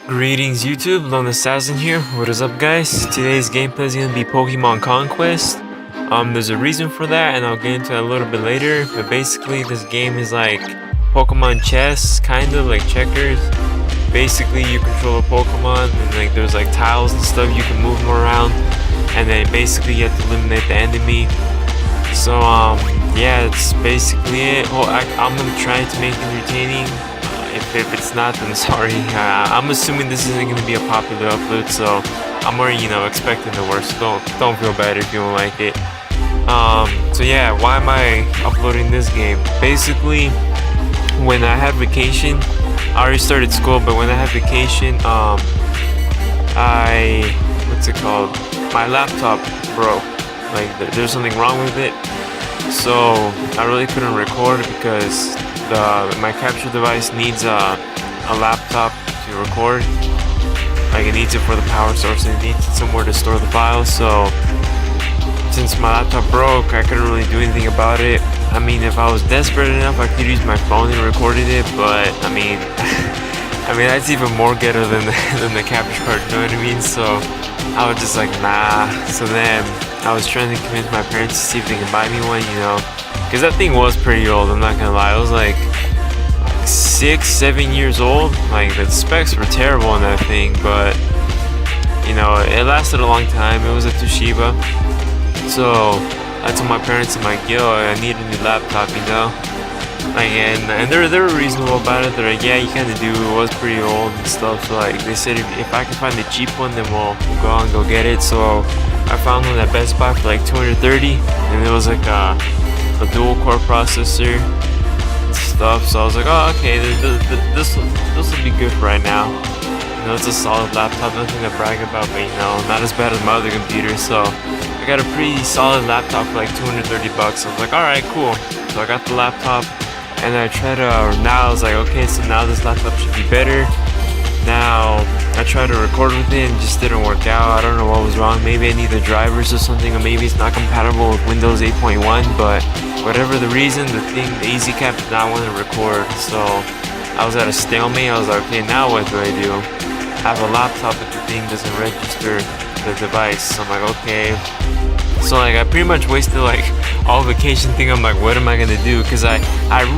Greetings YouTube, Lone Assassin here. What is up guys? Today's gameplay is going to be Pokemon Conquest. There's a reason for that and I'll get into it a little bit later. But basically this game is like Pokemon chess, kind of like checkers. Basically you control a Pokemon and like there's like tiles and stuff, you can move them around. And then basically you have to eliminate the enemy. So yeah, that's basically it. Well, I'm going to try to make it entertaining. If it's not, then sorry. I'm assuming this isn't going to be a popular upload, so I'm already, expecting the worst. Don't feel bad if you don't like it. So yeah, why am I uploading this game? Basically, when I had vacation, I already started school, but when I had vacation, what's it called? My laptop broke. Like, there's something wrong with it. So I really couldn't record because my capture device needs a laptop to record. Like, it needs it for the power source and it needs somewhere to store the files. So since my laptop broke, I couldn't really do anything about it. I mean, if I was desperate enough, I could use my phone and recorded it, but I mean that's even more ghetto than the capture card, you know what I mean? So I was just like, nah. So then I was trying to convince my parents to see if they can buy me one, because that thing was pretty old, I'm not gonna lie. It was like 6-7 years old. Like, the specs were terrible on that thing, but it lasted a long time. It was a Toshiba. So I told my parents, I'm like, yo, I need a new laptop, like, and they were reasonable about it. They're like, yeah, you kind of do, it was pretty old and stuff. So like, they said if I can find a cheap one, then we'll go out and go get it. So I found one at Best Buy for like $230, and it was like a dual core processor and stuff. So I was like, oh, okay, this will be good for right now. It's a solid laptop, nothing to brag about, but not as bad as my other computer. So I got a pretty solid laptop for like $230. I was like, alright, cool. So I got the laptop and I tried to, now I was like, okay, so now this laptop should be better. Now I tried to record with it and it just didn't work out. I don't know what was wrong. Maybe I need the drivers or something, or maybe it's not compatible with Windows 8.1, but whatever the reason, the EasyCap did not want to record. So I was at a stalemate. I was like, okay, now what do? I have a laptop, but the thing doesn't register the device. So I'm like, okay. So like, I pretty much wasted like all vacation thing. I'm like, what am I gonna do? Because I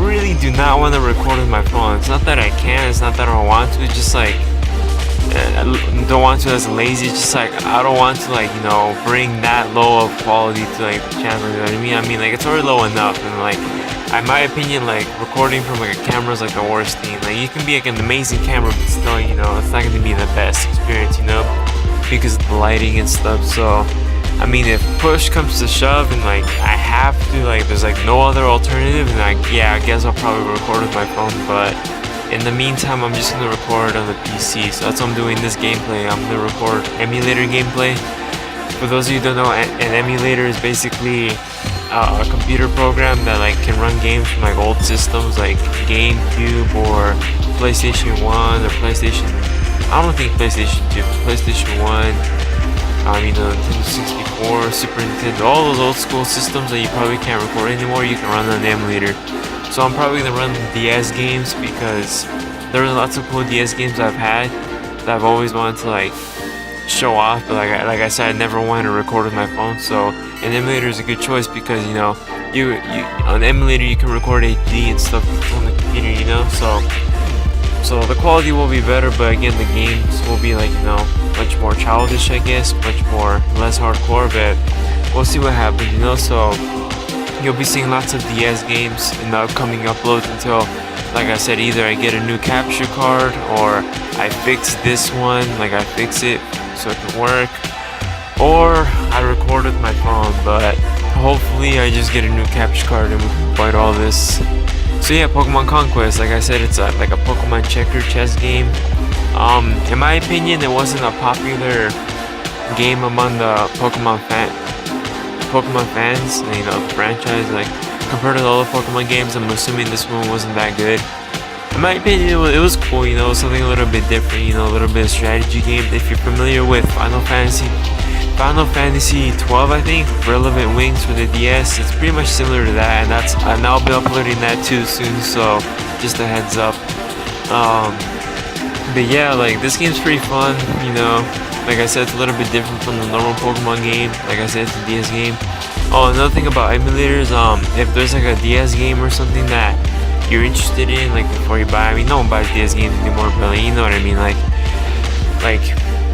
really do not want to record with my phone. It's not that I can, it's not that I don't want to, it's just like I don't want to as lazy. It's just like I don't want to bring that low of quality to like the channel, you know what I mean? I mean, like, it's already low enough, and like, in my opinion, like, recording from like a camera is like the worst thing. Like, you can be like an amazing camera, but still, it's not gonna be the best experience, because of the lighting and stuff. So I mean, if push comes to shove and like I have to, like, there's like no other alternative, and like, yeah, I guess I'll probably record with my phone. But in the meantime, I'm just gonna record on the PC. So that's what I'm doing this gameplay. I'm gonna record emulator gameplay. For those of you who don't know, an emulator is basically a computer program that like can run games from like old systems like GameCube or PlayStation 1 or I don't think PlayStation 2, PlayStation 1, Nintendo 64, Super Nintendo, all those old school systems that you probably can't record anymore, you can run on an emulator. So I'm probably gonna run DS games because there are lots of cool DS games I've had that I've always wanted to like show off, but like I said, I never wanted to record with my phone. So an emulator is a good choice because you on an emulator you can record HD and stuff on the computer, so the quality will be better, but again, the games will be like, much more childish, I guess, less hardcore, but we'll see what happens, So you'll be seeing lots of DS games in the upcoming uploads until, like I said, either I get a new capture card or I fix this one, like I fix it so it can work, or I record with my phone. But hopefully I just get a new capture card and we can fight all this. So yeah, Pokemon Conquest, like I said, it's like a Pokemon checker chess game. In my opinion, it wasn't a popular game among the Pokemon fans, the franchise. Like, compared to all the Pokemon games, I'm assuming this one wasn't that good. In my opinion, it was cool, something a little bit different, a little bit of strategy game. If you're familiar with Final Fantasy 12, I think, Relevant Wings for the DS, it's pretty much similar to that, and I'll be uploading that too soon, so just a heads up. But yeah, like this game's pretty fun, you know. Like I said, it's a little bit different from the normal Pokemon game. Like I said, it's a DS game. Oh, another thing about emulators, if there's like a DS game or something that you're interested in, like before you buy, I mean, no one buys DS games anymore, but like, you know what I mean, like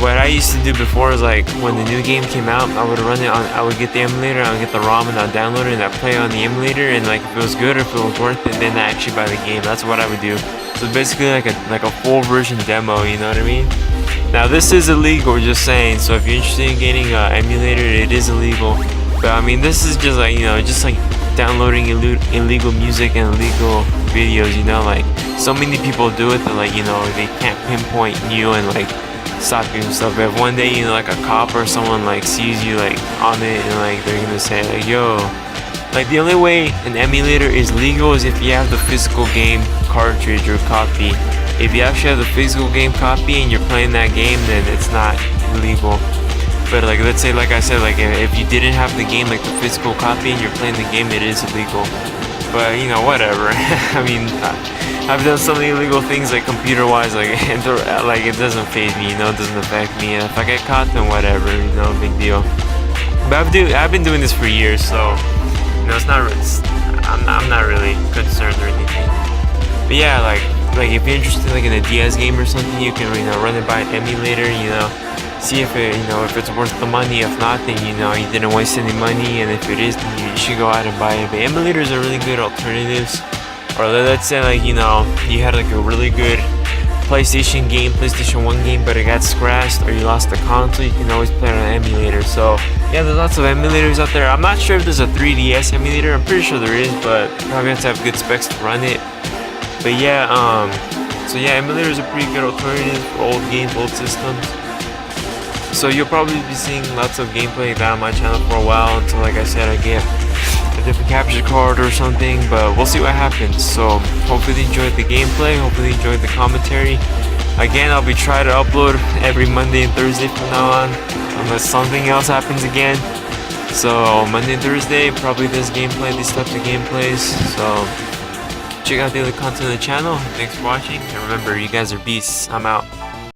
what I used to do before is like when the new game came out, I would run it on, I would get the emulator, I would get the ROM and I'd download it and I'd play it on the emulator, and like if it was good or if it was worth it, then I actually buy the game. That's what I would do. So basically like a full version demo, you know what I mean? Now this is illegal, just saying, so if you're interested in getting an emulator, it is illegal. But I mean, this is just like, you know, just like downloading illegal music and illegal videos, you know, like so many people do it that like, you know, they can't pinpoint you and like stop you and stuff. But if one day, you know, like a cop or someone like sees you like on it and like they're gonna say like, yo, like the only way an emulator is legal is if you have the physical game cartridge or copy. If you actually have the physical game copy and you're playing that game, then it's not illegal. But like, let's say, like I said, like if you didn't have the game, like the physical copy, and you're playing the game, it is illegal. But you know, whatever. I mean, I've done so many illegal things, like computer-wise, like like it doesn't faze me, you know, it doesn't affect me. And if I get caught, then whatever, you know, big deal. But I've been doing this for years, so you know, I'm not really concerned or anything. But yeah, like if you're interested like in a DS game or something, you can, you know, run it by an emulator, you know, see if it, you know, if it's worth the money. If not, then you know you didn't waste any money, and if it is, then you should go out and buy it. But emulators are really good alternatives. Or let's say like, you know, you had like a really good PlayStation 1 game, but it got scratched or you lost the console, you can always play it on an emulator. So yeah, there's lots of emulators out there. I'm not sure if there's a 3DS emulator. I'm pretty sure there is, but probably have to have good specs to run it. But yeah, so yeah, emulators are pretty good alternative for old games, old systems. So you'll probably be seeing lots of gameplay like that on my channel for a while until, like I said, I get a different capture card or something, but we'll see what happens. So hopefully you enjoyed the gameplay, hopefully you enjoyed the commentary. Again, I'll be trying to upload every Monday and Thursday from now on, unless something else happens again. So Monday and Thursday, probably this gameplay, these types of gameplays. So check out daily content on the channel. Thanks for watching, and remember, you guys are beasts. I'm out.